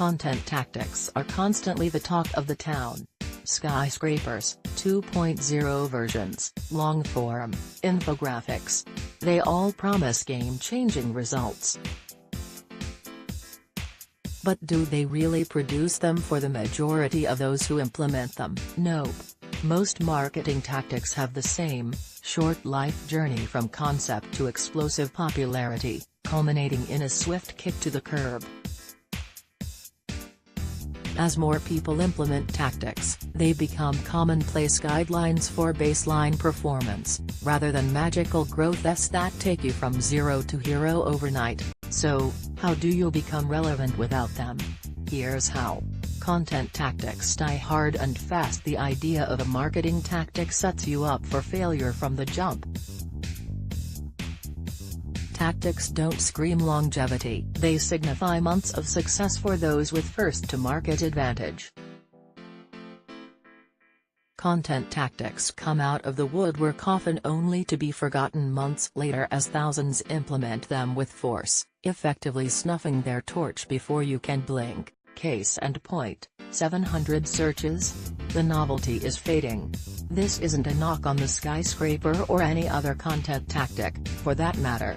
Content tactics are constantly the talk of the town. Skyscrapers, 2.0 versions, long-form, infographics. They all promise game-changing results. But do they really produce them for the majority of those who implement them? Nope. Most marketing tactics have the same, short life journey from concept to explosive popularity, culminating in a swift kick to the curb. As more people implement tactics, they become commonplace guidelines for baseline performance, rather than magical growths that take you from zero to hero overnight. So, how do you become relevant without them? Here's how. Content tactics die hard and fast. The idea of a marketing tactic sets you up for failure from the jump. Tactics don't scream longevity, they signify months of success for those with first-to-market advantage. Content tactics come out of the woodwork often only to be forgotten months later as thousands implement them with force, effectively snuffing their torch before you can blink. Case and point, 700 searches? The novelty is fading. This isn't a knock on the skyscraper or any other content tactic, for that matter.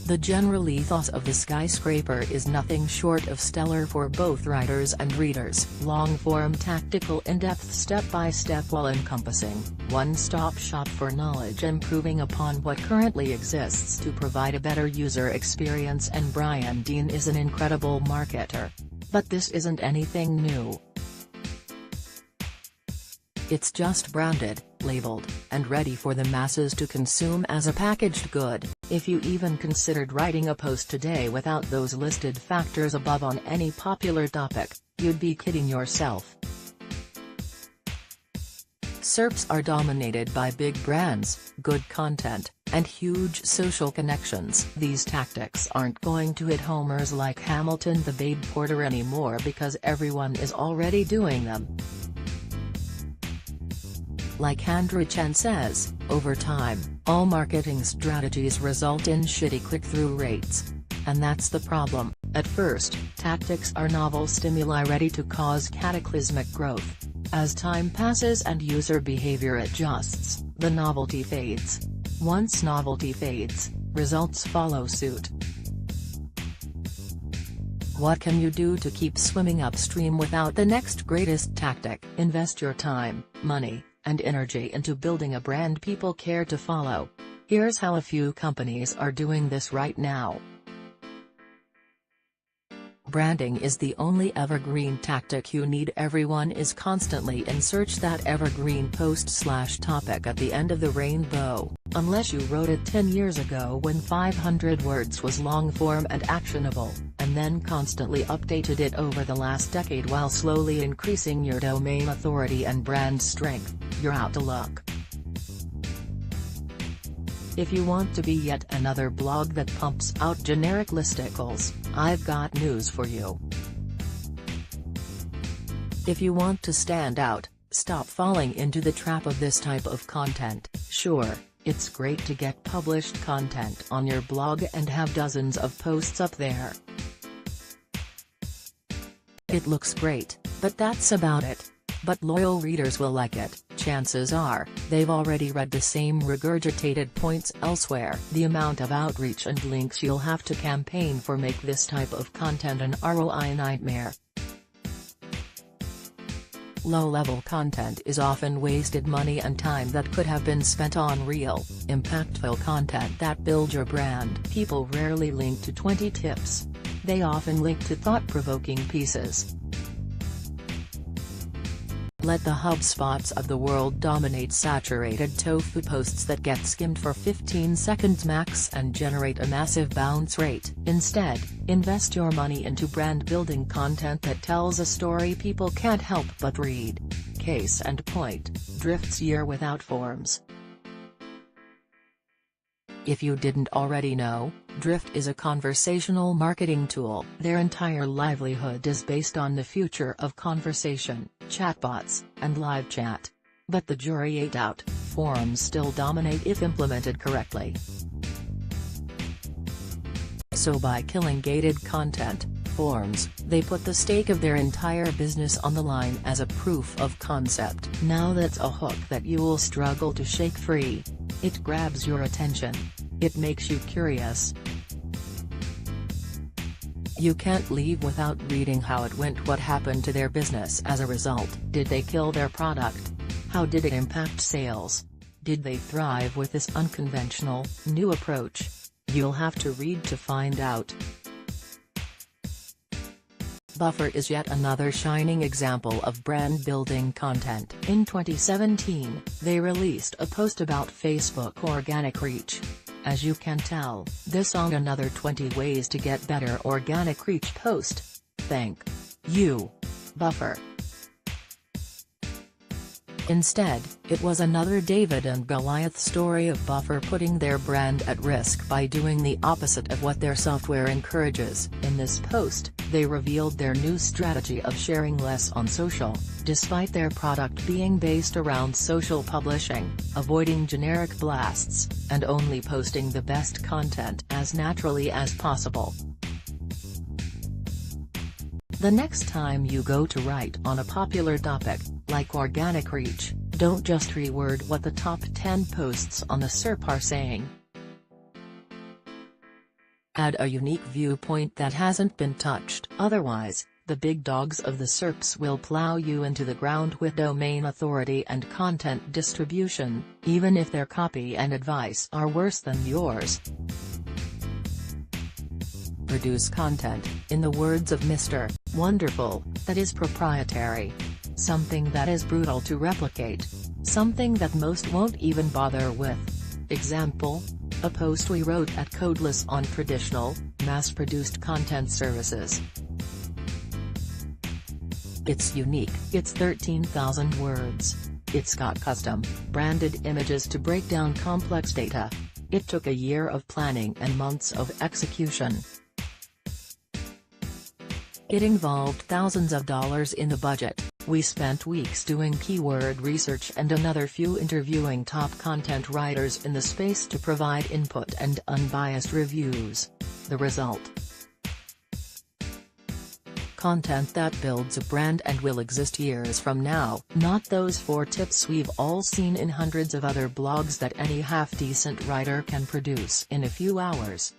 The general ethos of the skyscraper is nothing short of stellar for both writers and readers. Long-form tactical in-depth step-by-step all-encompassing, one-stop shop for knowledge improving upon what currently exists to provide a better user experience. And Brian Dean is an incredible marketer. But this isn't anything new. It's just branded, labeled, and ready for the masses to consume as a packaged good. If you even considered writing a post today without those listed factors above on any popular topic, you'd be kidding yourself. SERPs are dominated by big brands, good content, and huge social connections. These tactics aren't going to hit homers like Hamilton the Babe Porter anymore because everyone is already doing them. Like Andrew Chen says, over time, all marketing strategies result in shitty click-through rates. And that's the problem. At first, tactics are novel stimuli ready to cause cataclysmic growth. As time passes and user behavior adjusts, the novelty fades. Once novelty fades, results follow suit. What can you do to keep swimming upstream without the next greatest tactic? Invest your time, money, and energy into building a brand people care to follow. Here's how a few companies are doing this right now. Branding is the only evergreen tactic you need. Everyone is constantly in search that evergreen post/topic at the end of the rainbow, unless you wrote it 10 years ago when 500 words was long-form and actionable, and then constantly updated it over the last decade while slowly increasing your domain authority and brand strength. You're out of luck. If you want to be yet another blog that pumps out generic listicles, I've got news for you. If you want to stand out, stop falling into the trap of this type of content. Sure, it's great to get published content on your blog and have dozens of posts up there. It looks great, but that's about it. But loyal readers will like it. Chances are, they've already read the same regurgitated points elsewhere. The amount of outreach and links you'll have to campaign for make this type of content an ROI nightmare. Low-level content is often wasted money and time that could have been spent on real, impactful content that builds your brand. People rarely link to 20 tips. They often link to thought-provoking pieces. Let the HubSpots of the world dominate saturated tofu posts that get skimmed for 15 seconds max and generate a massive bounce rate. Instead, invest your money into brand-building content that tells a story people can't help but read. Case and point, Drift's year without forms. If you didn't already know, Drift is a conversational marketing tool. Their entire livelihood is based on the future of conversation, chatbots, and live chat. But the jury ain't out, forums still dominate if implemented correctly. So by killing gated content forms, they put the stake of their entire business on the line as a proof of concept. Now that's a hook that you'll struggle to shake free. It grabs your attention. It makes you curious. You can't leave without reading how it went, what happened to their business as a result. Did they kill their product? How did it impact sales? Did they thrive with this unconventional, new approach? You'll have to read to find out. Buffer is yet another shining example of brand-building content. In 2017, they released a post about Facebook organic reach. As you can tell, this on another 20 ways to get better organic reach post. Thank you, Buffer. Instead, it was another David and Goliath story of Buffer putting their brand at risk by doing the opposite of what their software encourages. In this post, they revealed their new strategy of sharing less on social, despite their product being based around social publishing, avoiding generic blasts, and only posting the best content as naturally as possible. The next time you go to write on a popular topic, like organic reach, don't just reword what the top 10 posts on the SERP are saying. Add a unique viewpoint that hasn't been touched. Otherwise, the big dogs of the SERPs will plow you into the ground with domain authority and content distribution, even if their copy and advice are worse than yours. Produce content, in the words of Mr. Wonderful, that is proprietary. Something that is brutal to replicate. Something that most won't even bother with. Example? A post we wrote at Codeless on traditional, mass-produced content services. It's unique. It's 13,000 words. It's got custom, branded images to break down complex data. It took a year of planning and months of execution. It involved thousands of dollars in the budget. We spent weeks doing keyword research and another few interviewing top content writers in the space to provide input and unbiased reviews. The result? Content that builds a brand and will exist years from now, not those 4 tips we've all seen in hundreds of other blogs that any half-decent writer can produce in a few hours.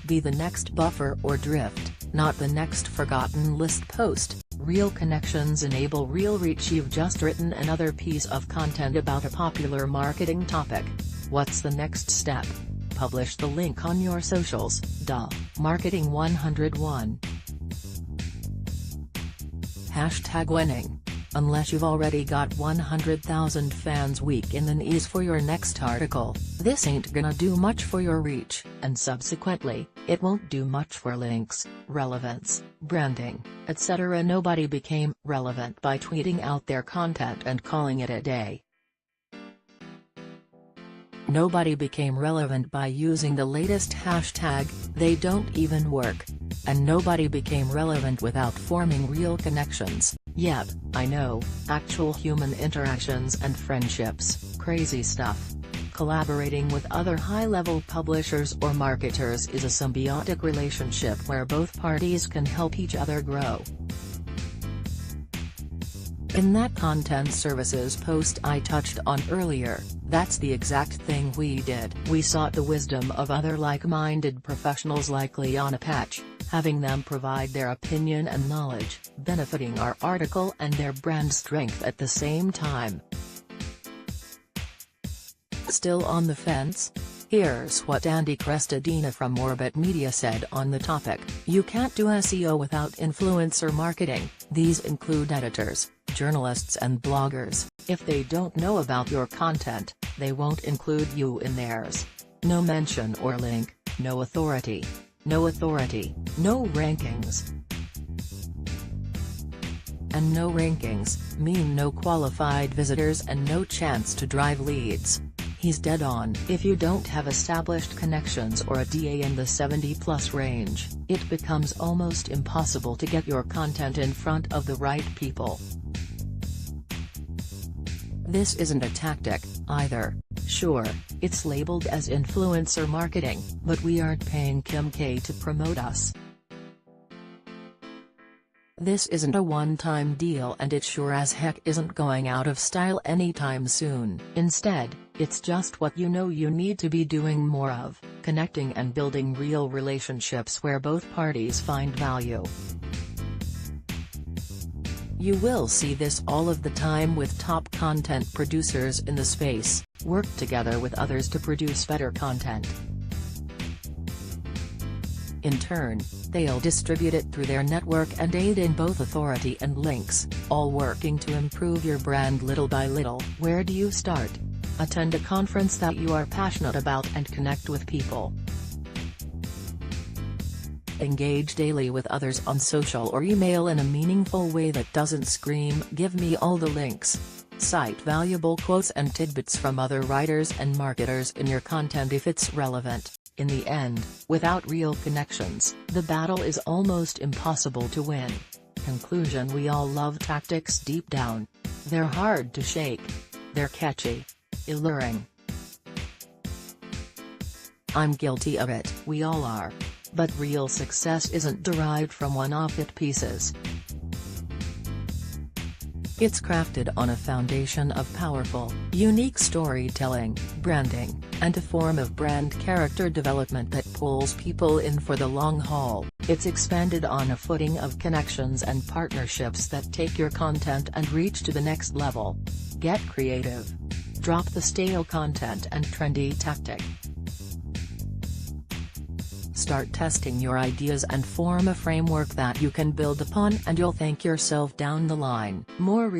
Be the next Buffer or Drift, not the next forgotten list post. Real connections enable real reach. You've just written another piece of content about a popular marketing topic. What's the next step? Publish the link on your socials. Marketing 101. #winning. Unless you've already got 100,000 fans weak in the knees for your next article, this ain't gonna do much for your reach, and subsequently, it won't do much for links, relevance, branding, etc. Nobody became relevant by tweeting out their content and calling it a day. Nobody became relevant by using the latest hashtag, they don't even work. And nobody became relevant without forming real connections. Yep, I know, actual human interactions and friendships, crazy stuff. Collaborating with other high-level publishers or marketers is a symbiotic relationship where both parties can help each other grow. In that content services post I touched on earlier, that's the exact thing we did. We sought the wisdom of other like-minded professionals like Liana Patch, having them provide their opinion and knowledge, benefiting our article and their brand strength at the same time. Still on the fence? Here's what Andy Crestadina from Orbit Media said on the topic. You can't do SEO without influencer marketing. These include editors, journalists and bloggers. If they don't know about your content, they won't include you in theirs. No mention or link, no authority. No authority, no rankings. And no rankings mean no qualified visitors and no chance to drive leads. He's dead on. If you don't have established connections or a DA in the 70+ range, it becomes almost impossible to get your content in front of the right people. This isn't a tactic, either. Sure, it's labeled as influencer marketing, but we aren't paying Kim K to promote us. This isn't a one-time deal, and it sure as heck isn't going out of style anytime soon. Instead, it's just what you know you need to be doing more of, connecting and building real relationships where both parties find value. You will see this all of the time with top content producers in the space, work together with others to produce better content. In turn, they'll distribute it through their network and aid in both authority and links, all working to improve your brand little by little. Where do you start? Attend a conference that you are passionate about and connect with people. Engage daily with others on social or email in a meaningful way that doesn't scream, "Give me all the links." Cite valuable quotes and tidbits from other writers and marketers in your content if it's relevant. In the end, without real connections, the battle is almost impossible to win. Conclusion: we all love tactics deep down. They're hard to shake. They're catchy. Alluring. I'm guilty of it. We all are. But real success isn't derived from one-off hit pieces. It's crafted on a foundation of powerful, unique storytelling, branding, and a form of brand character development that pulls people in for the long haul. It's expanded on a footing of connections and partnerships that take your content and reach to the next level. Get creative. Drop the stale content and trendy tactic. Start testing your ideas and form a framework that you can build upon, and you'll thank yourself down the line. More